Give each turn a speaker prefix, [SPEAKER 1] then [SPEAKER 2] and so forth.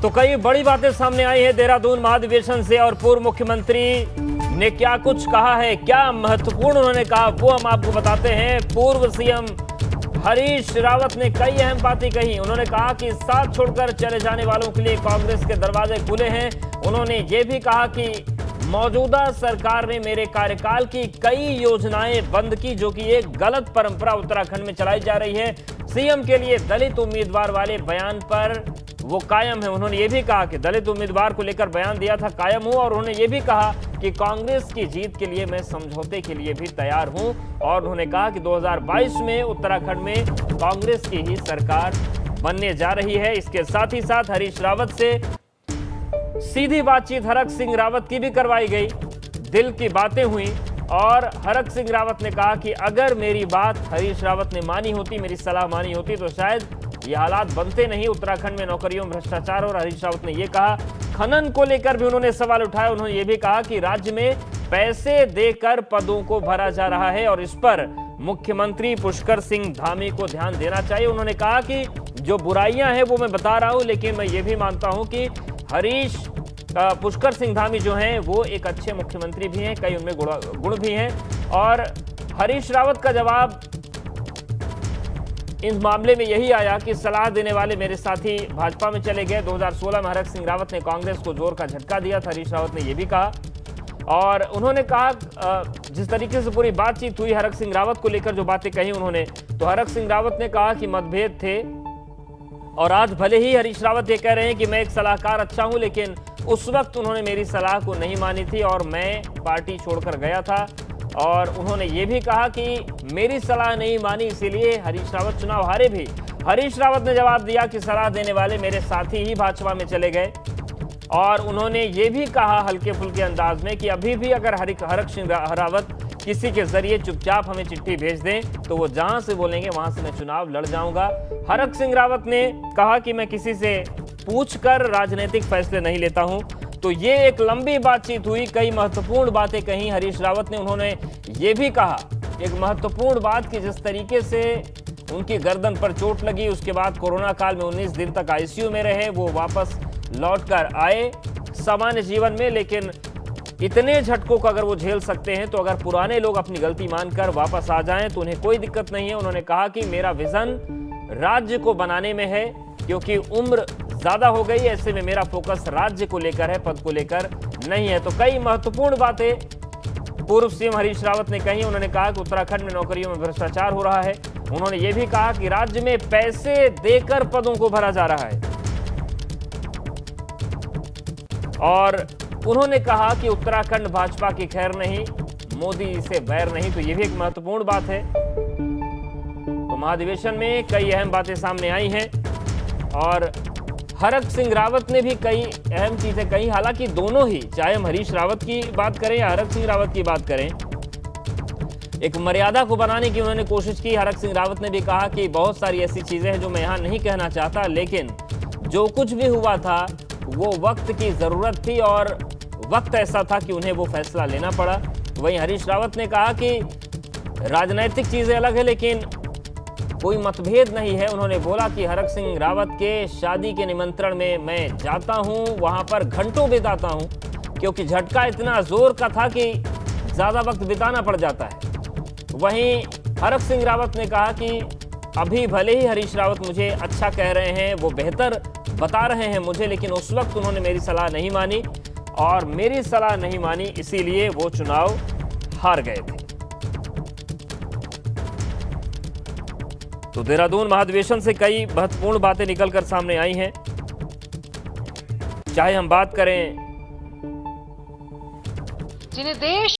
[SPEAKER 1] तो कई बड़ी बातें सामने आई हैं देहरादून महाधिवेशन से और पूर्व मुख्यमंत्री ने क्या कुछ कहा है, क्या महत्वपूर्ण उन्होंने कहा, वो हम आपको बताते हैं। पूर्व सीएम हरीश रावत ने कई अहम बातें कही। उन्होंने कहा कि साथ छोड़कर चले जाने वालों के लिए कांग्रेस के दरवाजे खुले हैं। उन्होंने ये भी कहा कि मौजूदा सरकार ने मेरे कार्यकाल की कई योजनाएं बंद की, जो कि एक गलत परंपरा उत्तराखंड में चलाई जा रही है। सीएम के लिए दलित उम्मीदवार वाले बयान पर वो कायम है। उन्होंने ये भी कहा कि दलित उम्मीदवार को लेकर बयान दिया था, कायम हूं। और उन्होंने ये भी कहा कि कांग्रेस की जीत के लिए मैं समझौते के लिए भी तैयार हूं। और उन्होंने कहा कि 2022 में उत्तराखंड में कांग्रेस की ही सरकार बनने जा रही है। इसके साथ ही साथ हरीश रावत से सीधी बातचीत हरक सिंह रावत की भी करवाई गई, दिल की बातें हुई। और हरक सिंह रावत ने कहा कि अगर मेरी बात हरीश रावत ने मानी होती, मेरी सलाह मानी होती, तो शायद ये हालात बनते नहीं। उत्तराखंड में नौकरियों में भ्रष्टाचार। और हरीश रावत ने यह कहा, खनन को लेकर भी उन्होंने सवाल उठाया। उन्होंने ये भी कहा कि राज्य में पैसे देकर पदों को भरा जा रहा है और इस पर मुख्यमंत्री पुष्कर सिंह धामी को ध्यान देना चाहिए। उन्होंने कहा कि जो बुराइयां हैं वो मैं बता रहा हूं, लेकिन मैं ये भी मानता हूं कि पुष्कर सिंह धामी जो हैं वो एक अच्छे मुख्यमंत्री भी हैं, कई उनमें गुण भी हैं। और हरीश रावत का जवाब इस मामले में यही आया कि सलाह देने वाले मेरे साथी भाजपा में चले गए। 2016 में हरक सिंह रावत ने कांग्रेस को जोर का झटका दिया था, हरीश रावत ने यह भी कहा। और उन्होंने कहा जिस तरीके से पूरी बातचीत हुई हरक सिंह रावत को लेकर जो बातें कही उन्होंने, तो हरक सिंह रावत ने कहा कि मतभेद थे। और आज भले ही हरीश रावत ये कह रहे हैं कि मैं एक सलाहकार अच्छा हूं, लेकिन उस वक्त उन्होंने मेरी सलाह को नहीं मानी थी और मैं पार्टी छोड़कर गया था। और उन्होंने ये भी कहा कि मेरी सलाह नहीं मानी, इसीलिए हरीश रावत चुनाव हारे भी। हरीश रावत ने जवाब दिया कि सलाह देने वाले मेरे साथी ही भाजपा में चले गए। और उन्होंने ये भी कहा हल्के फुल्के अंदाज में कि अभी भी अगर हरक सिंह रावत किसी के जरिए चुपचाप हमें चिट्ठी भेज दें तो वो जहां से बोलेंगे वहां से मैं चुनाव लड़ जाऊंगा। हरक सिंह रावत ने कहा कि मैं किसी से पूछकर राजनीतिक फैसले नहीं लेता हूं। तो ये एक लंबी बातचीत हुई, कई महत्वपूर्ण बातें कही हरीश रावत ने। उन्होंने ये भी कहा एक महत्वपूर्ण बात कि जिस तरीके से उनकी गर्दन पर चोट लगी, उसके बाद कोरोना काल में 19 दिन तक आईसीयू में रहे, वो वापस लौटकर आए सामान्य जीवन में। लेकिन इतने झटकों को अगर वो झेल सकते हैं, तो अगर पुराने लोग अपनी गलती मानकर वापस आ जाएं तो उन्हें कोई दिक्कत नहीं है। उन्होंने कहा कि मेरा विजन राज्य को बनाने में है, क्योंकि उम्र ज्यादा हो गई, ऐसे में मेरा फोकस राज्य को लेकर है, पद को लेकर नहीं है। तो कई महत्वपूर्ण बातें पूर्व सीएम हरीश रावत ने कही। उन्होंने कहा कि उत्तराखंड में नौकरियों में भ्रष्टाचार हो रहा है। उन्होंने ये भी कहा कि राज्य में पैसे देकर पदों को भरा जा रहा है। और उन्होंने कहा कि उत्तराखंड भाजपा की खैर नहीं, मोदी से बैर नहीं। तो ये भी एक महत्वपूर्ण बात है। तो महाधिवेशन में कई अहम बातें सामने आई हैं और हरक सिंह रावत ने भी कई अहम चीजें कही। हालांकि दोनों ही, चाहे हम हरीश रावत की बात करें या हरक सिंह रावत की बात करें, एक मर्यादा को बनाने की उन्होंने कोशिश की। हरक सिंह रावत ने भी कहा कि बहुत सारी ऐसी चीजें हैं जो मैं यहां नहीं कहना चाहता, लेकिन जो कुछ भी हुआ था वो वक्त की जरूरत थी और वक्त ऐसा था कि उन्हें वो फैसला लेना पड़ा। वहीं हरीश रावत ने कहा कि राजनीतिक चीजें अलग है, लेकिन कोई मतभेद नहीं है। उन्होंने बोला कि हरक सिंह रावत के शादी के निमंत्रण में मैं जाता हूं, वहां पर घंटों बिताता हूं, क्योंकि झटका इतना जोर का था कि ज्यादा वक्त बिताना पड़ जाता है। वहीं हरक सिंह रावत ने कहा कि अभी भले ही हरीश रावत मुझे अच्छा कह रहे हैं, वो बेहतर बता रहे हैं मुझे, लेकिन उस वक्त उन्होंने मेरी सलाह नहीं मानी और मेरी सलाह नहीं मानी, इसीलिए वो चुनाव हार गए थे। तो देहरादून महाधिवेशन से कई महत्वपूर्ण बातें निकलकर सामने आई हैं। चाहे हम बात करें
[SPEAKER 2] जिन्हें देश